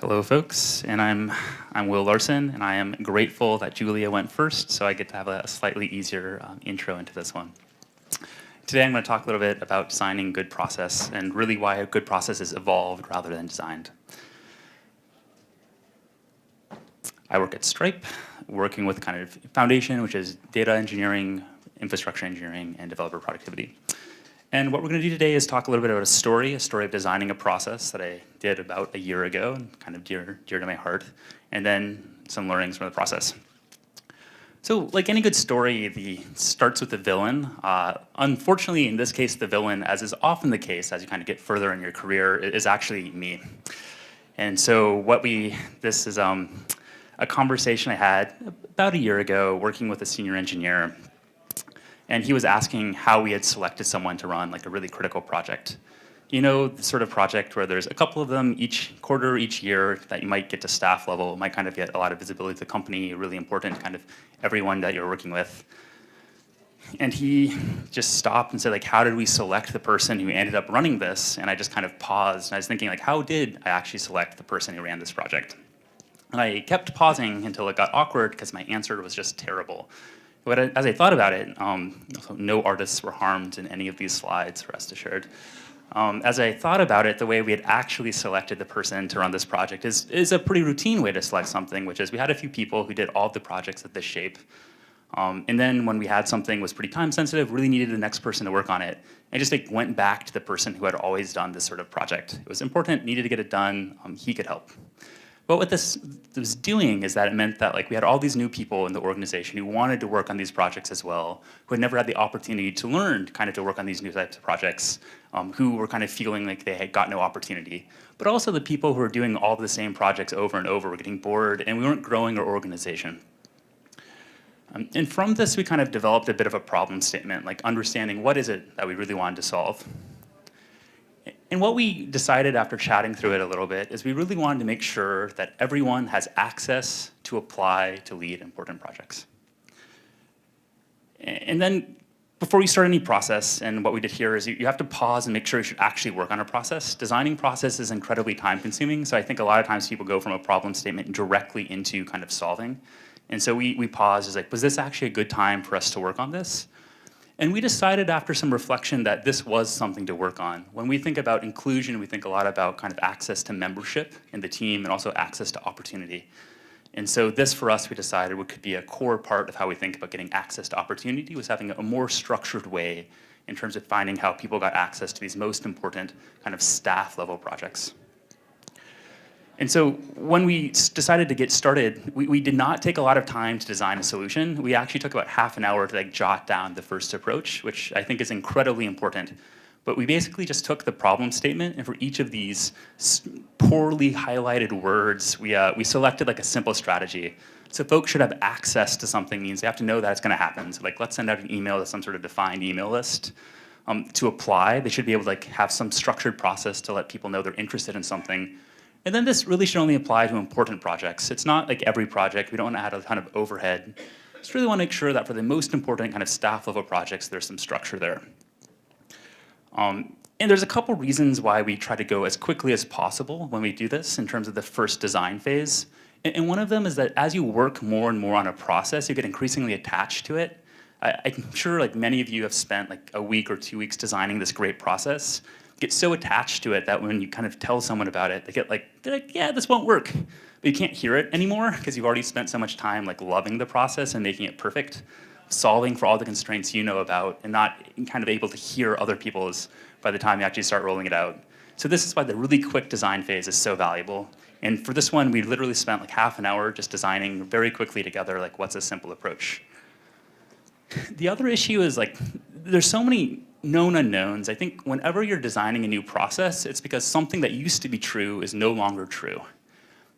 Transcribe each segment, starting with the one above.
Hello, folks, and I'm Will Larson, and I am grateful that Julia went first, so I get to have a slightly easier intro into this one. Today, I'm going to talk a little bit about designing good process and really why a good process is evolved rather than designed. I work at Stripe, working with kind of foundation, which is data engineering, infrastructure engineering, and developer productivity. And what we're going to do today is talk a little bit about a story of designing a process that I did about a year ago, kind of dear to my heart, and then some learnings from the process. So like any good story, it starts with the villain. Unfortunately, in this case, the villain, as is often the case as you kind of get further in your career, is actually me. And so this is a conversation I had about a year ago working with a senior engineer. And he was asking how we had selected someone to run like a really critical project. You know, the sort of project where there's a couple of them each quarter, each year that you might get to staff level, might kind of get a lot of visibility to the company, really important kind of everyone that you're working with. And he just stopped and said, like, how did we select the person who ended up running this? And I just kind of paused, and I was thinking, like, how did I actually select the person who ran this project? And I kept pausing until it got awkward because my answer was just terrible. But as I thought about it, no artists were harmed in any of these slides, rest assured. As I thought about it, the way we had actually selected the person to run this project is a pretty routine way to select something, which is we had a few people who did all of the projects at this shape. And then when we had something was pretty time sensitive, really needed the next person to work on it, I just went back to the person who had always done this sort of project. It was important, needed to get it done, he could help. But what this was doing is that it meant that we had all these new people in the organization who wanted to work on these projects as well, who had never had the opportunity to learn kind of to work on these new types of projects, who were kind of feeling like they had got no opportunity. But also the people who were doing all the same projects over and over were getting bored, and we weren't growing our organization. And from this, we kind of developed a bit of a problem statement, like understanding what is it that we really wanted to solve. And what we decided after chatting through it a little bit is we really wanted to make sure that everyone has access to apply to lead important projects. And then before you start any process, and what we did here is you have to pause and make sure you should actually work on a process. Designing process is incredibly time consuming, so I think a lot of times people go from a problem statement directly into kind of solving. And so we paused, was this actually a good time for us to work on this? And we decided after some reflection that this was something to work on. When we think about inclusion, we think a lot about kind of access to membership in the team and also access to opportunity. And so this, for us, we decided could be a core part of how we think about getting access to opportunity, was having a more structured way in terms of finding how people got access to these most important kind of staff level projects. And so when we decided to get started, we did not take a lot of time to design a solution. We actually took about half an hour to jot down the first approach, which I think is incredibly important. But we basically just took the problem statement, and for each of these poorly highlighted words, we selected a simple strategy. So folks should have access to something means they have to know that it's going to happen. So let's send out an email to some sort of defined email list. To apply, they should be able to have some structured process to let people know they're interested in something. And then this really should only apply to important projects. It's not like every project. We don't want to add a ton of overhead. Just really want to make sure that for the most important kind of staff level projects, there's some structure there. And there's a couple reasons why we try to go as quickly as possible when we do this in terms of the first design phase. And one of them is that as you work more and more on a process, you get increasingly attached to it. I'm sure many of you have spent a week or 2 weeks designing this great process. Get so attached to it that when you kind of tell someone about it, they're like, yeah, this won't work. But you can't hear it anymore because you've already spent so much time loving the process and making it perfect, solving for all the constraints you know about, and not kind of able to hear other people's by the time you actually start rolling it out. So this is why the really quick design phase is so valuable. And for this one, we literally spent half an hour just designing very quickly together what's a simple approach. The other issue is there's so many known unknowns. I think whenever you're designing a new process, it's because something that used to be true is no longer true.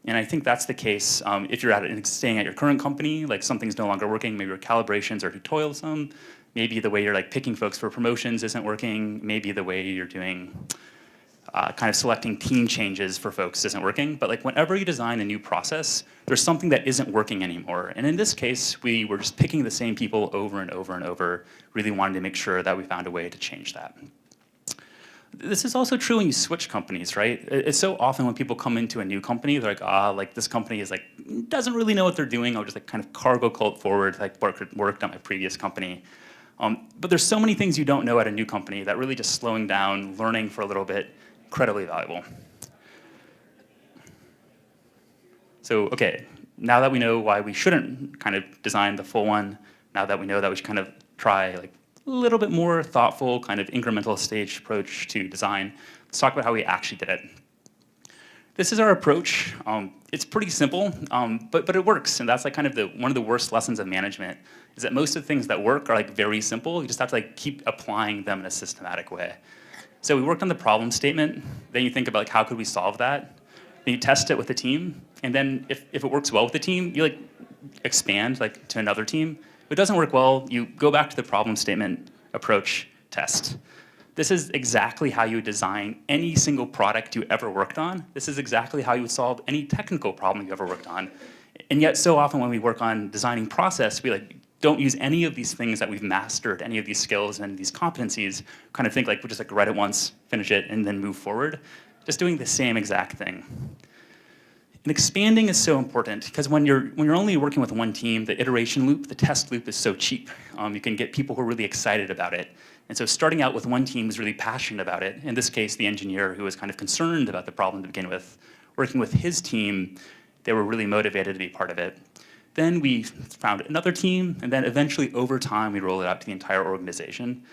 And I think that's the case if you're staying at your current company, something's no longer working, maybe your calibrations are too toilsome, maybe the way you're picking folks for promotions isn't working, maybe the way you're doing kind of selecting team changes for folks isn't working. But whenever you design a new process, there's something that isn't working anymore. And in this case, we were just picking the same people over and over and over, really wanting to make sure that we found a way to change that. This is also true when you switch companies, right? It's so often when people come into a new company, they're like, this company is like, doesn't really know what they're doing. I'll just like kind of cargo cult forward, like worked at my previous company. But there's so many things you don't know at a new company that really just slowing down, learning for a little bit, incredibly valuable. So, okay, now that we know why we shouldn't kind of design the full one, now that we know that we should kind of try like a little bit more thoughtful, kind of incremental stage approach to design, let's talk about how we actually did it. This is our approach. It's pretty simple, but it works, and that's like kind of one of the worst lessons of management, is that most of the things that work are like very simple. You just have to like keep applying them in a systematic way. So we worked on the problem statement. Then you think about like how could we solve that? Then you test it with the team, and then if it works well with the team, you like expand like to another team. If it doesn't work well, you go back to the problem statement approach test. This is exactly how you would design any single product you ever worked on. This is exactly how you would solve any technical problem you ever worked on. And yet so often when we work on designing process, we like don't use any of these things that we've mastered, any of these skills and these competencies, kind of think like we'll just like write it once, finish it, and then move forward. Just doing the same exact thing. And expanding is so important because when you're only working with one team, the iteration loop, the test loop is so cheap. You can get people who are really excited about it. And so starting out with one team is really passionate about it. In this case, the engineer who was kind of concerned about the problem to begin with, working with his team, they were really motivated to be part of it. Then we found another team, and then eventually over time, we rolled it out to the entire organization.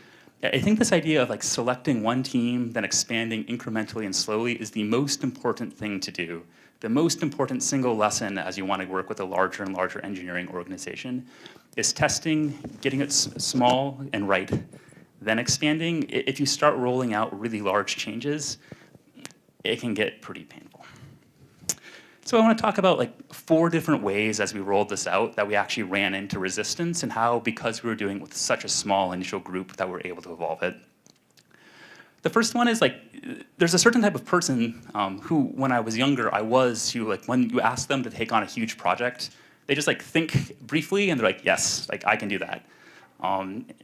I think this idea of like selecting one team, then expanding incrementally and slowly is the most important thing to do. The most important single lesson as you want to work with a larger and larger engineering organization is testing, getting it small and right, then expanding. If you start rolling out really large changes, it can get pretty painful. So I want to talk about like 4 different ways as we rolled this out that we actually ran into resistance and how, because we were doing it with such a small initial group, that we're able to evolve it. The first one is like, there's a certain type of person who, when I was younger, who like when you ask them to take on a huge project, they just like think briefly and they're like, yes, like I can do that. And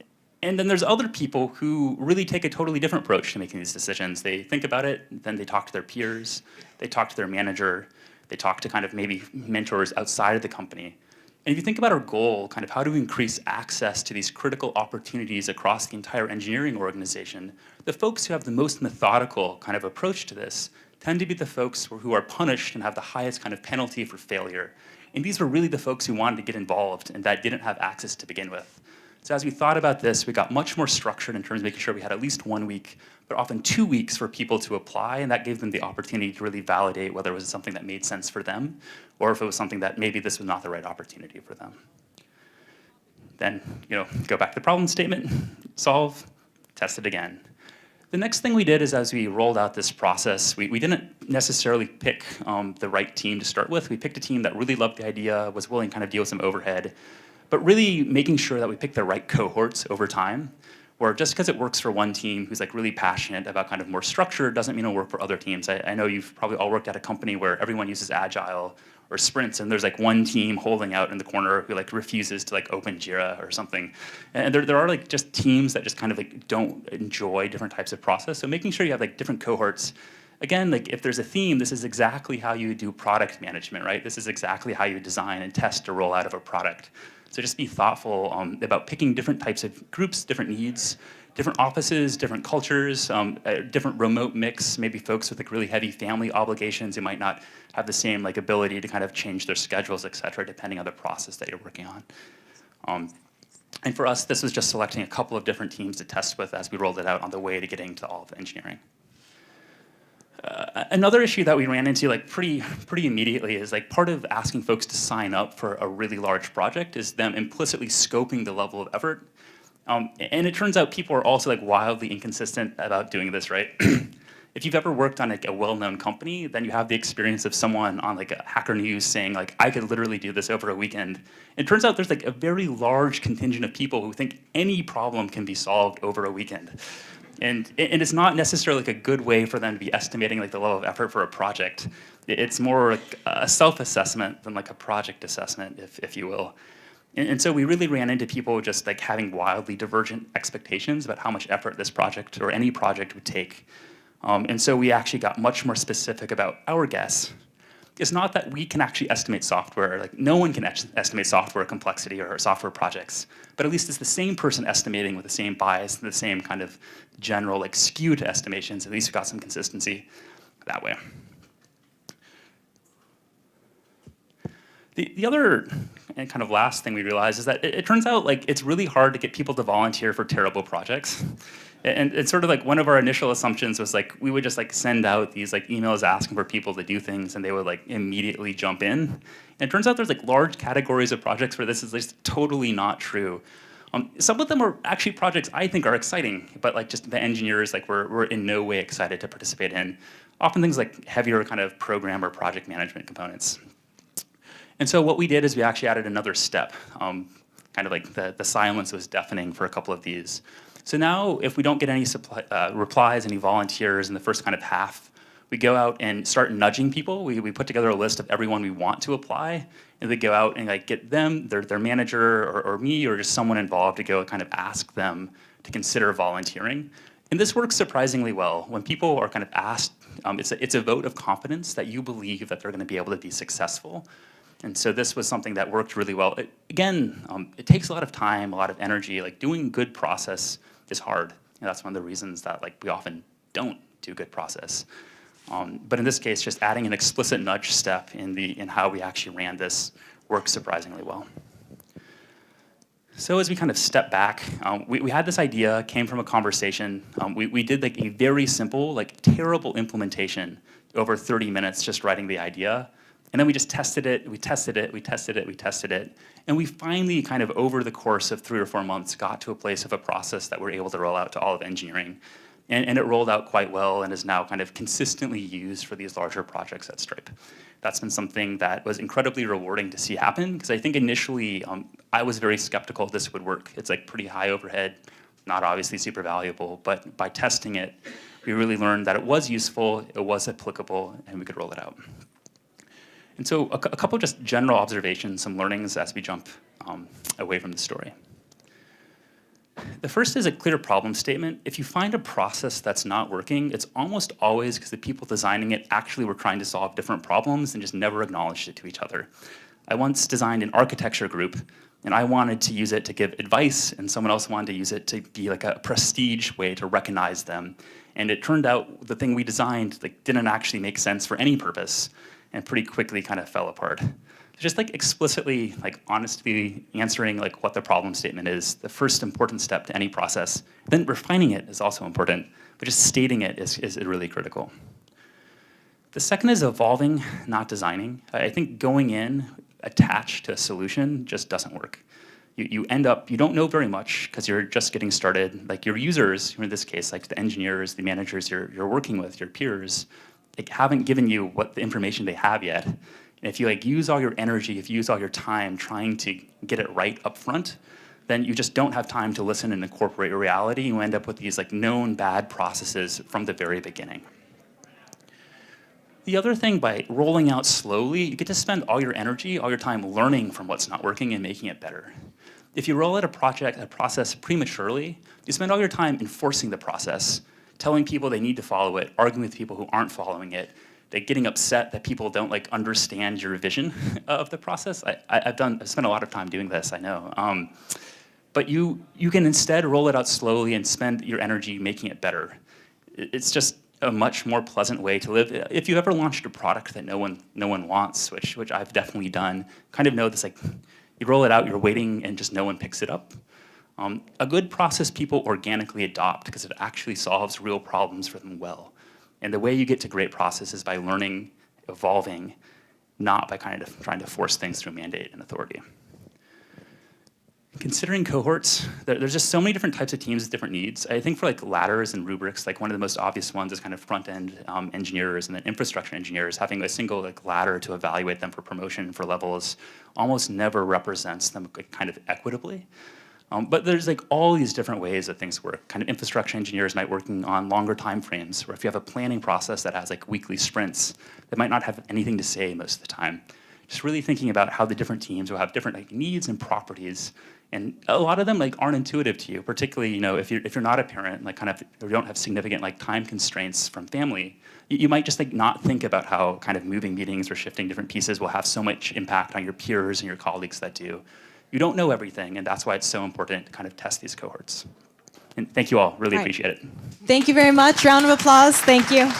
then there's other people who really take a totally different approach to making these decisions. They think about it, then they talk to their peers, they talk to their manager, they talk to kind of maybe mentors outside of the company. And if you think about our goal, kind of how do we increase access to these critical opportunities across the entire engineering organization, the folks who have the most methodical kind of approach to this tend to be the folks who are punished and have the highest kind of penalty for failure. And these were really the folks who wanted to get involved and that didn't have access to begin with. So as we thought about this, we got much more structured in terms of making sure we had at least 1 week, but often 2 weeks for people to apply, and that gave them the opportunity to really validate whether it was something that made sense for them, or if it was something that maybe this was not the right opportunity for them. Then, go back to the problem statement, solve, test it again. The next thing we did is as we rolled out this process, we didn't necessarily pick the right team to start with. We picked a team that really loved the idea, was willing to kind of deal with some overhead, but really making sure that we pick the right cohorts over time, where just because it works for one team who's like really passionate about kind of more structure doesn't mean it'll work for other teams. I know you've probably all worked at a company where everyone uses Agile or sprints, and there's like one team holding out in the corner who like refuses to like open Jira or something. And there are like just teams that just kind of like don't enjoy different types of process. So making sure you have like different cohorts. Again, like if there's a theme, this is exactly how you do product management, right? This is exactly how you design and test a rollout of a product. So just be thoughtful about picking different types of groups, different needs, different offices, different cultures, different remote mix, maybe folks with like really heavy family obligations who might not have the same like ability to kind of change their schedules, et cetera, depending on the process that you're working on. And for us, this was just selecting a couple of different teams to test with as we rolled it out on the way to getting to all of the engineering. Another issue that we ran into like pretty immediately is like part of asking folks to sign up for a really large project is them implicitly scoping the level of effort. And it turns out people are also like wildly inconsistent about doing this, right? If you've ever worked on like a well-known company, then you have the experience of someone on like a Hacker News saying like, I could literally do this over a weekend. It turns out there's like a very large contingent of people who think any problem can be solved over a weekend. And it's not necessarily like a good way for them to be estimating like the level of effort for a project. It's more like a self-assessment than like a project assessment, if you will. And so we really ran into people just like having wildly divergent expectations about how much effort this project or any project would take. And so we actually got much more specific about our guess. It's not that we can actually estimate software, like no one can estimate software complexity or software projects, but at least it's the same person estimating with the same bias and the same kind of general like skew to estimations. At least we got some consistency that way. The other and kind of last thing we realized is that it turns out like it's really hard to get people to volunteer for terrible projects. And it's sort of like one of our initial assumptions was like we would just like send out these like emails asking for people to do things and they would like immediately jump in. And it turns out there's like large categories of projects where this is just totally not true. Some of them are actually projects I think are exciting, but like just the engineers like we're in no way excited to participate in. Often things like heavier kind of program or project management components. And so what we did is we actually added another step. Kind of like the silence was deafening for a couple of these. So now if we don't get any replies, any volunteers in the first kind of half, we go out and start nudging people. We put together a list of everyone we want to apply, and we go out and like get them, their manager or me or just someone involved to go kind of ask them to consider volunteering. And this works surprisingly well. When people are kind of asked, it's a vote of confidence that you believe that they're going to be able to be successful. And so this was something that worked really well. It takes a lot of time, a lot of energy. Like doing good process is hard. And that's one of the reasons that like we often don't do good process. But in this case, just adding an explicit nudge step in how we actually ran this works surprisingly well. So as we kind of step back, we had this idea, came from a conversation. We did like a very simple, like terrible implementation over 30 minutes just writing the idea. And then we just tested it, we tested it, we tested it, we tested it. And we finally kind of over the course of 3 or 4 months got to a place of a process that we're able to roll out to all of engineering. And it rolled out quite well and is now kind of consistently used for these larger projects at Stripe. That's been something that was incredibly rewarding to see happen because I think initially I was very skeptical this would work. It's like pretty high overhead, not obviously super valuable, but by testing it, we really learned that it was useful, it was applicable, and we could roll it out. And so a couple just general observations, some learnings as we jump away from the story. The first is a clear problem statement. If you find a process that's not working, it's almost always because the people designing it actually were trying to solve different problems and just never acknowledged it to each other. I once designed an architecture group, and I wanted to use it to give advice, and someone else wanted to use it to be like a prestige way to recognize them. And it turned out the thing we designed like, didn't actually make sense for any purpose, and pretty quickly kind of fell apart. Just like explicitly, like honestly answering like what the problem statement is, the first important step to any process. Then refining it is also important, but just stating it is really critical. The second is evolving, not designing. I think going in attached to a solution just doesn't work. You end up, you don't know very much because you're just getting started. Like your users, in this case, like the engineers, the managers you're working with, your peers, like haven't given you what the information they have yet. And if you like use all your energy, if you use all your time trying to get it right up front, then you just don't have time to listen and incorporate your reality. You end up with these like known bad processes from the very beginning. The other thing, by rolling out slowly, you get to spend all your energy, all your time learning from what's not working and making it better. If you roll out a process prematurely, you spend all your time enforcing the process, telling people they need to follow it, arguing with people who aren't following it, like getting upset that people don't like understand your vision of the process. I've spent a lot of time doing this, I know. But you can instead roll it out slowly and spend your energy making it better. It's just a much more pleasant way to live. If you ever launched a product that no one wants, which I've definitely done, kind of know this, like you roll it out, you're waiting and just no one picks it up. A good process people organically adopt because it actually solves real problems for them well. And the way you get to great process is by learning, evolving, not by kind of trying to force things through mandate and authority. Considering cohorts, there's just so many different types of teams with different needs. I think for like ladders and rubrics, like one of the most obvious ones is kind of front-end engineers and then infrastructure engineers. Having a single like ladder to evaluate them for promotion for levels almost never represents them kind of equitably. But there's like all these different ways that things work. Kind of infrastructure engineers might working on longer time frames, or if you have a planning process that has like weekly sprints, that might not have anything to say most of the time. just really thinking about how the different teams will have different like needs and properties. And a lot of them like aren't intuitive to you, particularly, if you're not a parent, like kind of, or you don't have significant like time constraints from family, you might just like not think about how kind of moving meetings or shifting different pieces will have so much impact on your peers and your colleagues that do. You don't know everything, and that's why it's so important to kind of test these cohorts. And thank you all, really appreciate it. Thank you very much. Round of applause. Thank you.